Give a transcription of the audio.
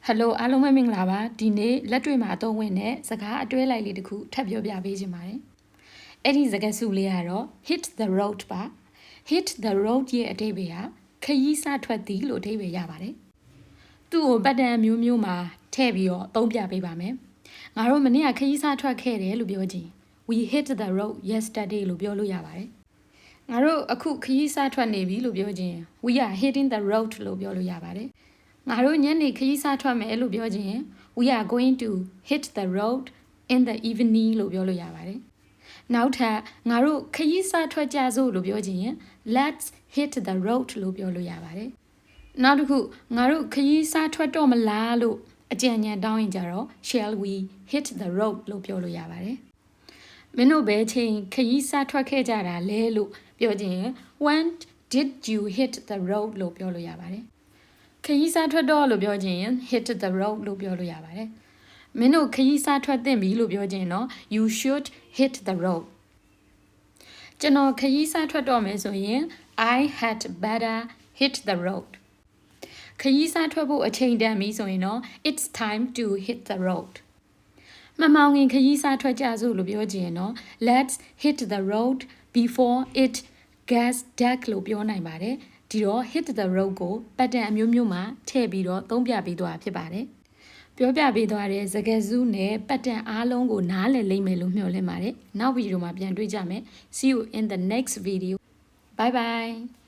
Hello အားလုံးပဲမင်္ဂလာပါဒီနေ့လက်တွေ့မှာအသုံးဝင်တဲ့စကားအတွဲလိုက်လေးတစ်ခုထပ်ပြောပြပေးချင်ပါတယ်အဲ့ဒီစကားစုလေးကတော့ hit the road ပါ hit the road ရဲ့အဓိပ္ပာယ်ကခရီးစထွက်သည်လို့အဓိပ္ပာယ်ရပါတယ်သူ့ကိုပတ်တန်မျိုးမျိုးမှာထည့်ပြီးတော့အသုံးပြပေးပါမယ်ငါတို့မနေ့ကခရီးစထွက်ခဲ့တယ်လို့ပြောခြင်း we hit the road yesterday လို့ပြောလို့ရပါတယ်ငါတို့အခုခရီးစထွက်နေပြီလို့ပြောခြင်း we are hitting the road လို့ပြောလို့ရပါတယ်ငါတို့ညနေခရီးစထွက်မယ်လို့ပြောခြင်း we are going to hit the road in the evening လို့ပြောလို့ရပါတယ်နောက်ထပ်ငါတို့ခရီးစထွက်ကြစို့လို့ပြောခြင်း let's hit the road လို့ပြောလို့ရပါတယ်နောက်တစ်ခုငါတို့ခရီးစထွက်တော့မလားလို့အကြံဉာဏ်တောင်းရင်ကြတော့ shall we hit the road လို့ပြောလို့ရပါတယ်မင်းတို့ဘယ်ချိန်ခရီးစထွက်ခဲ့ကြတာလဲလို့ပြောခြင်း when did you hit the road လို့ပြောလို့ရပါတယ်ခရီးစထွက်တော့လို့ပြောခြင်း hit the road လို့ပြောလို့ရပါတယ်မင်းတို့ခရီးစထွက်သင့်ပြီလို့ပြောခြင်းတော့ you should hit the road ကျွန်တော်ခရီးစထွက်တော့မယ်ဆိုရင် I had better hit the road ခရီးစထွက်ဖို့အချိန်တန်ပြီဆိုရင်တော့ it's time to hit the road မမောင်ခင်ခရီးစထွက်ကြစို့လို့ပြောခြင်းတော့ let's hit the road before it gets dark လို့ပြောနိုင်ပါတယ်ဒီတော့ hit the road ကိုပတ်တန်အမျိုးမျိုးမှာထည့်ပြီးတော့သုံးပြပေးသွားဖြစ်ပါတယ်ပြောပြပေးသွားတဲ့စကားစုနဲ့ပတ်တန်အားလုံးကိုနားလည်လိမ့်မယ်လို့မျှော်လင့်ပါတယ်နောက်ဗီဒီယိုမှာပြန်တွေ့ကြမယ် see you in the next video bye bye